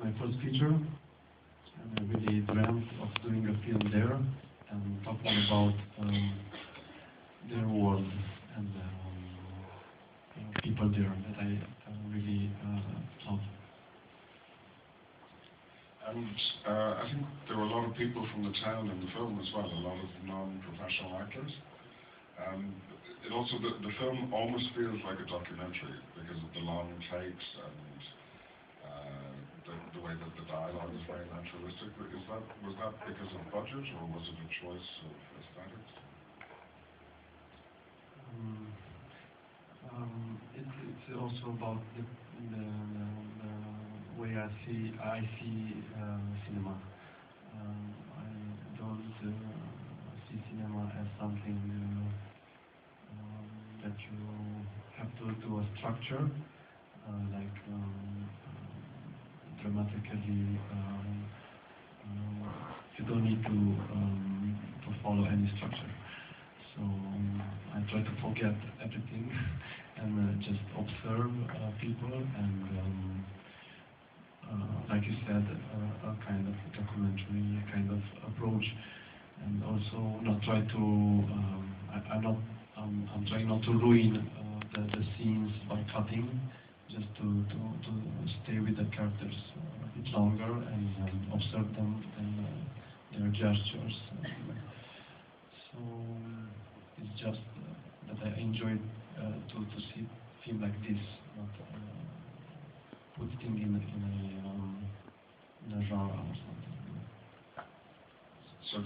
my first feature, and I really dreamt of doing a film there and talking about their world and people there that I really love. And I think there were a lot of people from the town in the film as well, a lot of non-professional actors. It also, the film almost feels like a documentary because of the long takes and the way that the dialogue is very naturalistic. Was that because of budget, or was it a choice of aesthetics? It's also about the way I see cinema. I don't see cinema as something that you have to do a structure, like dramatically. You don't need to follow any structure. So I try to forget everything and just observe people and, like you said, a kind of documentary kind of approach, and also not try to. I'm trying not to ruin the scenes by cutting, just to stay with the characters a bit longer and observe them and their gestures. So it's just that I enjoy to see film like this, not put things in a genre or something. So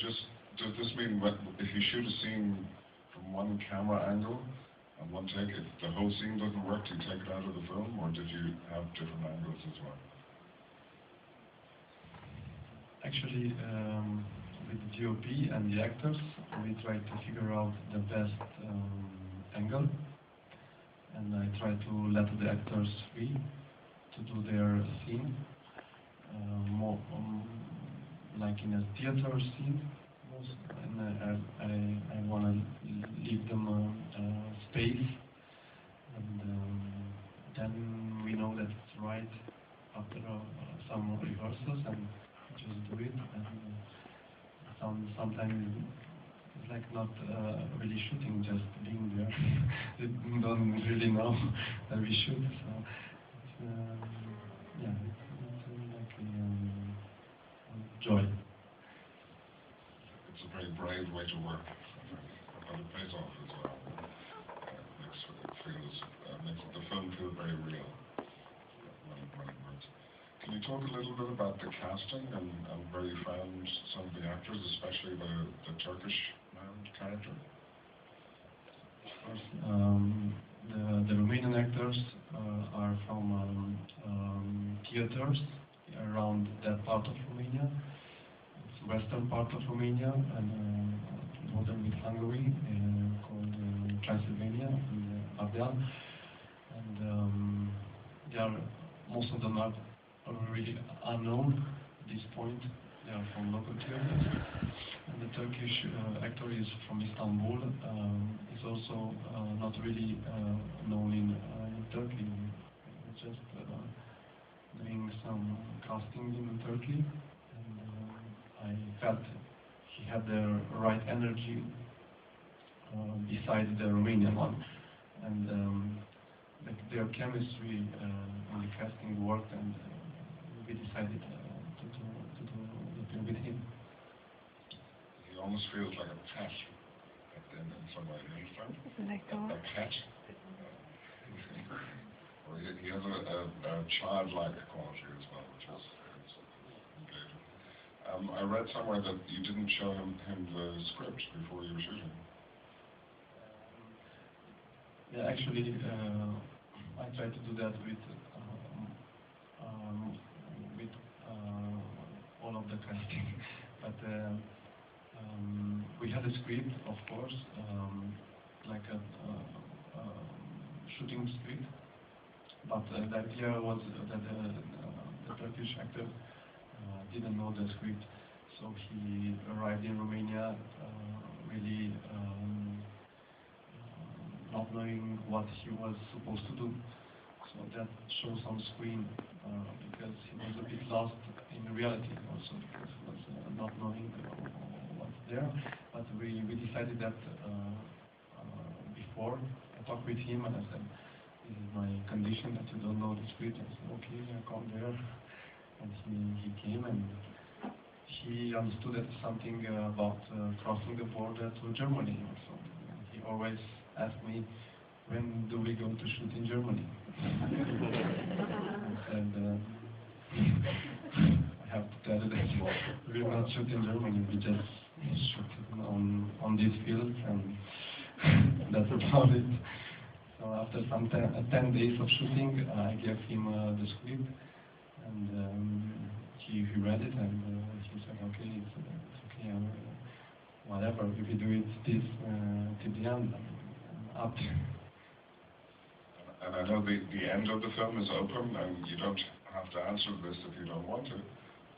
does this mean that if you shoot a scene from one camera angle and one take, if the whole scene doesn't work, do you take it out of the film, or did you have different angles as well? Actually, with the DOP and the actors, we try to figure out the best angle, and I try to let the actors free to do their scene, more like in a theater scene, and I want to leave them space, and then we know that it's right after some rehearsals, and just do it. And sometimes it's like not really shooting, just being there. They don't really know that we shoot, so it's, yeah, it's like a joy. It's a very brave way to work, but it pays off as well. Makes the film feel very real when it works. Can you talk a little bit about the casting and where you found some of the actors, especially the Turkish character? Of course, the Romanian actors are from theaters around that part of Romania. It's western part of Romania and northern with Hungary, called Transylvania and Ardeal. And most of them are really unknown at this point. They are from local theaters. And the Turkish actor is from Istanbul. He's also not really known in Turkey. He's just doing some casting in Turkey. And I felt he had the right energy besides the Romanian one. And their chemistry in the casting worked, and we decided to do the film with him. He almost feels like a pet in some way, you understand? A pet. Or he has a childlike quality as well, which is engaging. I read somewhere that you didn't show him the script before you were shooting. Yeah, actually, I tried to do that with all of the casting, but we had a script, of course, like a shooting script, but the idea was that the Turkish actor didn't know the script, so he arrived in Romania really not knowing what he was supposed to do. So that shows on screen because he was a bit lost in reality also, because he was not knowing what's there. But we decided that before I talked with him and I said, this is my condition that you don't know the script. I said, okay, I come there. And he came and he understood that something about crossing the border to Germany or something. And he always asked me, when do we go to shoot in Germany? I said, I have to tell you that we will not shoot in Germany, we just shoot on these fields and that's about it. So after some 10 days of shooting, I gave him the script and he read it and he said, okay, it's okay, whatever, if you do it this till the end, I'm up. And I know the end of the film is open, and you don't have to answer this if you don't want to,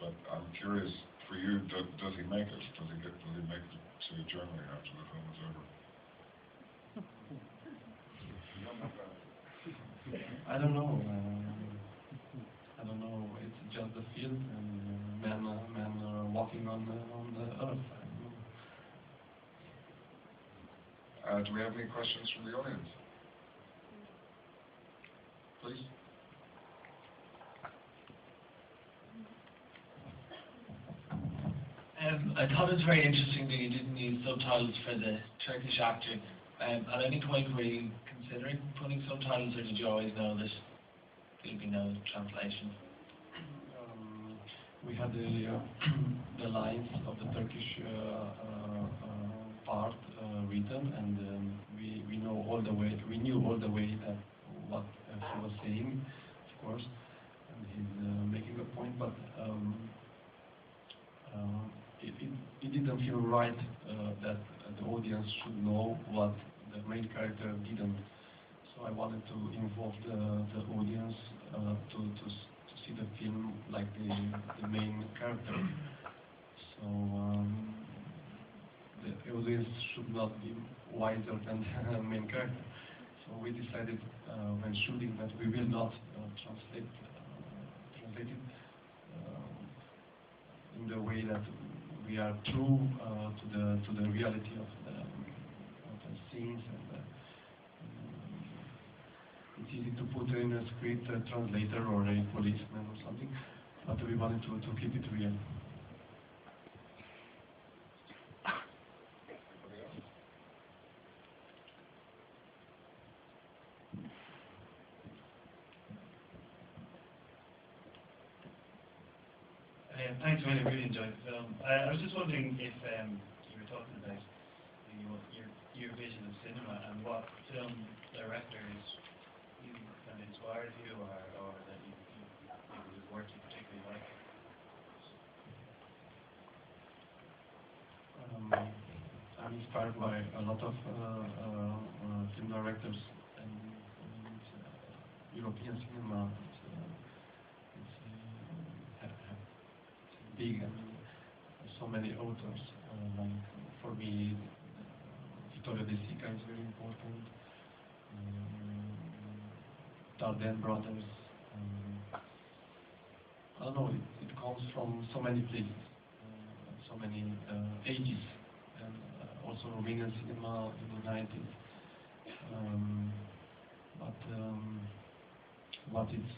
but I'm curious, for you, does he make it? Does he make it to Germany after the film is over? I don't know. I don't know. It's just the field and men walking on the earth. Do we have any questions from the audience? Please. I thought it was very interesting that you didn't use subtitles for the Turkish actor. At any point were you considering putting subtitles, or did you always know that there'd be no translation? We had the lines of the Turkish part written, and we know all the way. We knew all the way that what he was saying, of course, and he's making a point, but it didn't feel right that the audience should know what the main character didn't. So I wanted to involve the audience to see the film like the main character. So the audience should not be wiser than the main character. So we decided when shooting that we will not translate it in the way that we are true to the reality of the scenes. And it's easy to put in a script a translator or a policeman or something, but we wanted to keep it real. Thanks, really, really enjoyed the film. I was just wondering if you were talking about your vision of cinema and what film directors you kind of inspired you, or that you whose work you particularly like. I'm inspired by a lot of film directors and European cinema. Big, I mean, so many authors. Like for me, Vittorio De Sica is very important. Dardenne brothers. I don't know. It comes from so many places, so many ages, and also Romanian cinema in the 90s. What is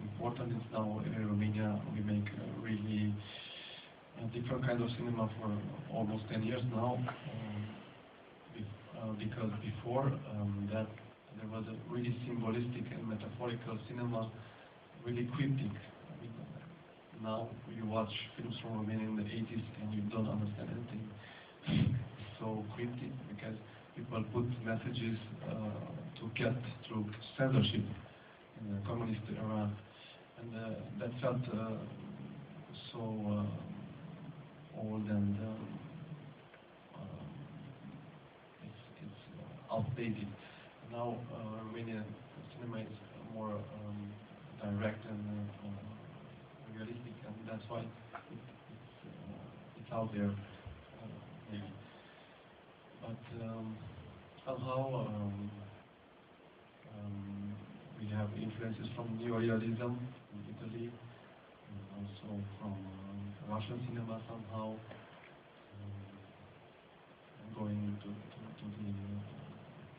important is now in Romania we make really different kind of cinema for almost 10 years now, because before that there was a really symbolistic and metaphorical cinema, really cryptic. I mean, now you watch films from Romania in the 80s and you don't understand anything. It's so cryptic because people put messages to get through censorship in the communist era, and that felt so old and it's outdated. Now Romanian cinema is more direct and realistic, and that's why it's out there, maybe. But somehow we have have influences from neorealism in Italy, and also from Russian cinema somehow, and going to the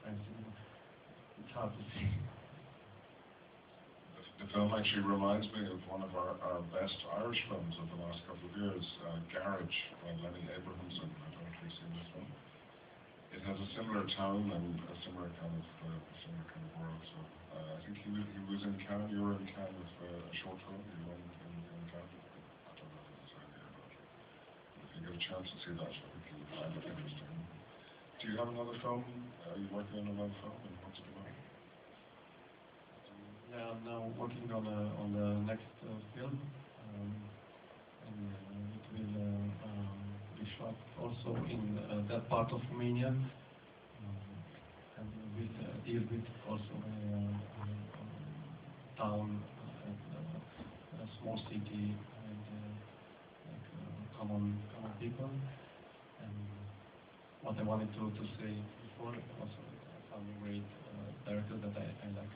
French cinema. It's hard to say. The film actually reminds me of one of our best Irish films of the last couple of years, Garage, by Lenny Abrahamson. I don't know if you've seen this one. It has a similar tone and a similar kind of world. So I think he was in Cannes. You were in Cannes with a short film. You won in Cannes. I don't know if it's idea, but if you get a chance to see that, I think you will find it interesting. Do you have another film? Are you working on another film, and what's it about? Yeah, I'm now working on the next film, and it will be shot also in that part of Romania, and will deal with also a town, a small city, and common people. And what I wanted to say before, also some great directors that I like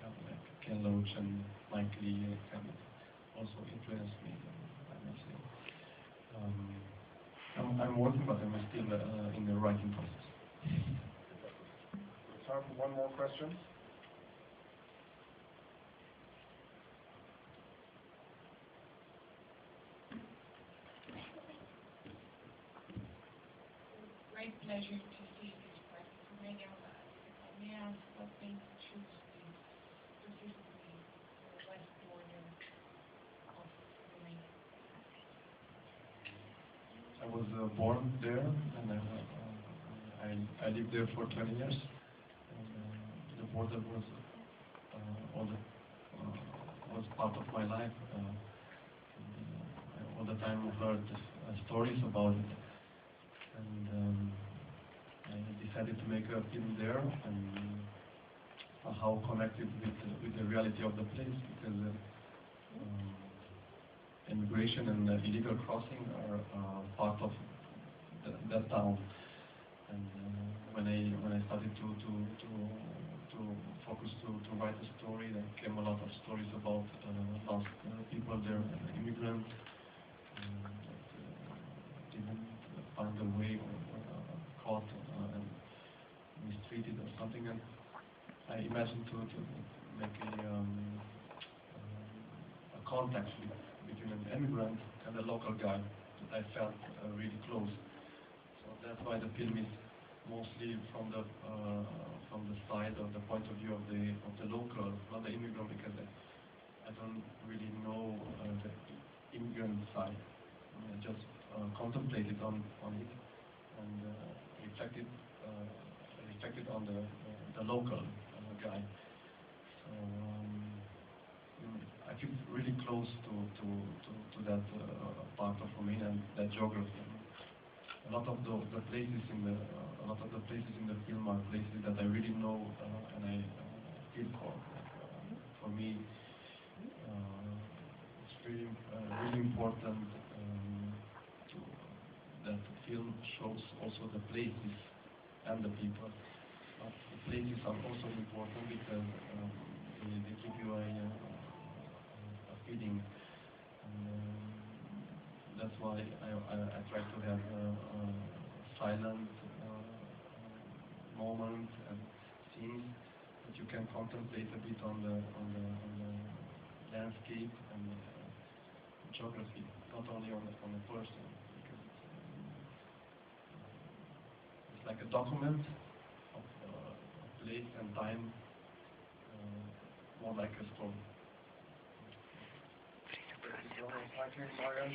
Ken Loach and Mike Lee, kind of also influenced me, I must say. I'm working, but I'm still in the writing process. Time for one more question. Great pleasure to see this part of Romania. May I ask what made you choose specifically the west border of Romania? I was born there, and I lived there for 20 years. And the border was was part of my life. I all the time heard stories about it, and I decided to make a film there, and how connected with the reality of the place, because immigration and illegal crossing are part of that town. And when I started to focus to write a story, there came a lot of stories about lost people there, immigrants that didn't find a way, or caught and mistreated or something. And I imagined to make a contact between an immigrant and a local guy that I felt really close. So that's why the film is mostly from the side of the point of view of the local, not the immigrant, because I don't really know the immigrant side. I just contemplated on it and reflected on the local guy. So I feel really close to that part of Romania and that geography. A lot of the places in the film are places that I really know, and I feel for. For me, it's really important that the film shows also the places and the people. But the places are also important because they give you a feeling. That's why I try to have silent moments and scenes that you can contemplate a bit on the landscape and geography, not only on the person, because it's like a document of place and time, more like a story. Thank you, Marianne.